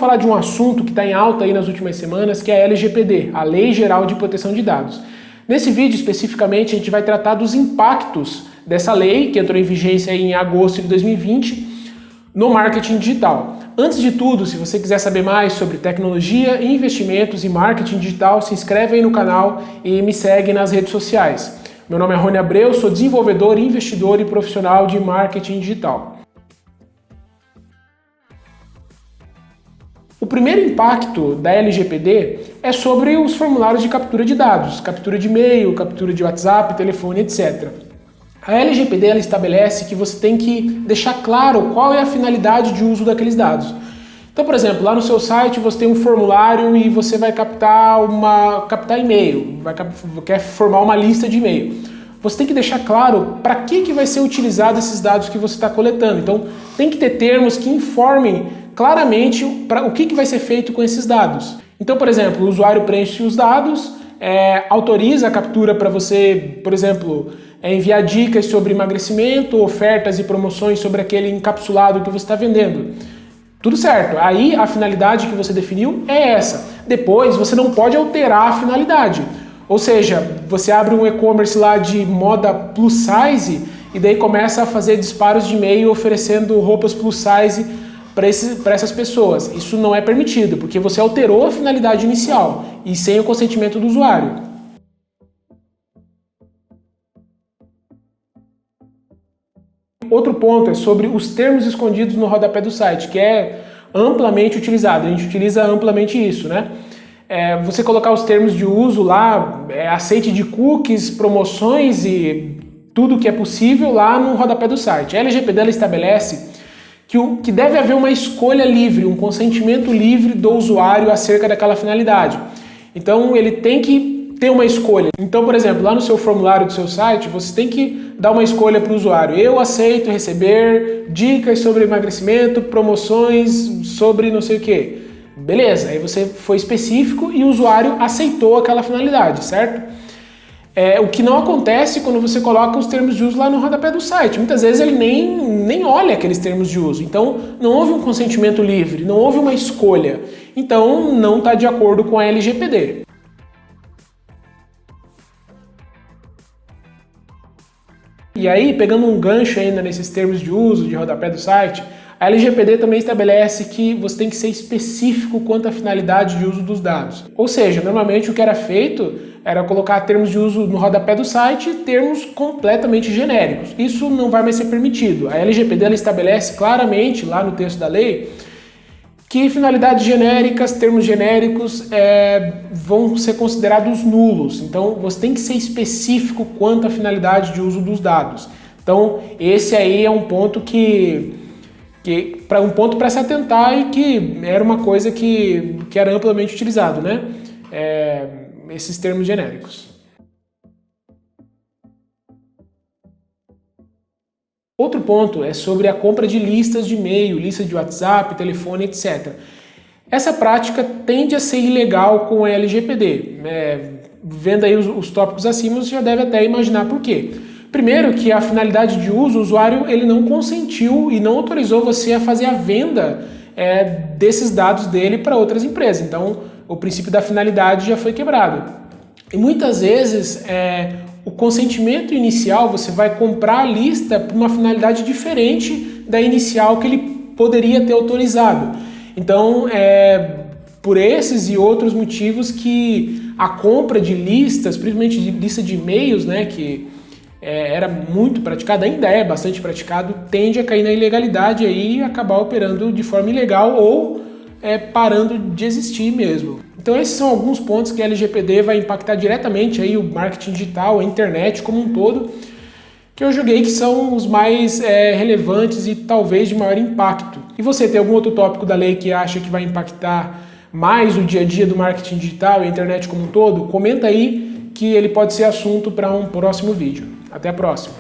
falar de um assunto que está em alta aí nas últimas semanas, que é a LGPD, a Lei Geral de Proteção de Dados. Nesse vídeo, especificamente, a gente vai tratar dos impactos dessa lei, que entrou em vigência em agosto de 2020, no marketing digital. Antes de tudo, se você quiser saber mais sobre tecnologia, investimentos e marketing digital, se inscreve aí no canal e me segue nas redes sociais. Meu nome é Rony Abreu, sou desenvolvedor, investidor e profissional de marketing digital. O primeiro impacto da LGPD é sobre os formulários de captura de dados, captura de e-mail, captura de WhatsApp, telefone, etc. A LGPD ela estabelece que você tem que deixar claro qual é a finalidade de uso daqueles dados. Então, por exemplo, lá no seu site você tem um formulário e você vai captar e-mail, quer formar uma lista de e-mail. Você tem que deixar claro para que vai ser utilizado esses dados que você está coletando. Então, tem que ter termos que informem claramente o que vai ser feito com esses dados. Então, por exemplo, o usuário preenche os dados, autoriza a captura para você, por exemplo, enviar dicas sobre emagrecimento, ofertas e promoções sobre aquele encapsulado que você está vendendo. Tudo certo. Aí a finalidade que você definiu é essa. Depois você não pode alterar a finalidade. Ou seja, você abre um e-commerce lá de moda plus size e daí começa a fazer disparos de e-mail oferecendo roupas plus size para essas pessoas. Isso não é permitido, porque você alterou a finalidade inicial e sem o consentimento do usuário. Outro ponto é sobre os termos escondidos no rodapé do site, que é amplamente utilizado. A gente utiliza amplamente isso, né? Você colocar os termos de uso lá, aceite de cookies, promoções e tudo que é possível lá no rodapé do site. A LGPD ela estabelece que deve haver uma escolha livre, um consentimento livre do usuário acerca daquela finalidade. Então ele tem que ter uma escolha. Então, por exemplo, lá no seu formulário do seu site, você tem que dar uma escolha para o usuário. Eu aceito receber dicas sobre emagrecimento, promoções sobre não sei o que. Beleza, aí você foi específico e o usuário aceitou aquela finalidade, certo? O que não acontece quando você coloca os termos de uso lá no rodapé do site. Muitas vezes ele nem olha aqueles termos de uso. Então, não houve um consentimento livre, não houve uma escolha. Então, não está de acordo com a LGPD. E aí, pegando um gancho ainda nesses termos de uso de rodapé do site, a LGPD também estabelece que você tem que ser específico quanto à finalidade de uso dos dados. Ou seja, normalmente o que era feito era colocar termos de uso no rodapé do site e termos completamente genéricos. Isso não vai mais ser permitido. A LGPD ela estabelece claramente lá no texto da lei que finalidades genéricas, termos genéricos vão ser considerados nulos. Então você tem que ser específico quanto à finalidade de uso dos dados. Então esse aí é um ponto para se atentar e que era uma coisa que era amplamente utilizado, né? Esses termos genéricos. Outro ponto é sobre a compra de listas de e-mail, lista de WhatsApp, telefone, etc. Essa prática tende a ser ilegal com a LGPD. Vendo aí os tópicos acima, você já deve até imaginar por quê. Primeiro que a finalidade de uso, o usuário ele não consentiu e não autorizou você a fazer a venda desses dados dele para outras empresas. Então, o princípio da finalidade já foi quebrado. E muitas vezes, o consentimento inicial, você vai comprar a lista por uma finalidade diferente da inicial que ele poderia ter autorizado. Então, por esses e outros motivos que a compra de listas, principalmente de lista de e-mails, né, que era muito praticado, ainda é bastante praticado, tende a cair na ilegalidade aí e acabar operando de forma ilegal ou parando de existir mesmo. Então esses são alguns pontos que a LGPD vai impactar diretamente aí o marketing digital, a internet como um todo, que eu julguei que são os mais relevantes e talvez de maior impacto. E você tem algum outro tópico da lei que acha que vai impactar mais o dia a dia do marketing digital e a internet como um todo? Comenta aí que ele pode ser assunto para um próximo vídeo. Até a próxima!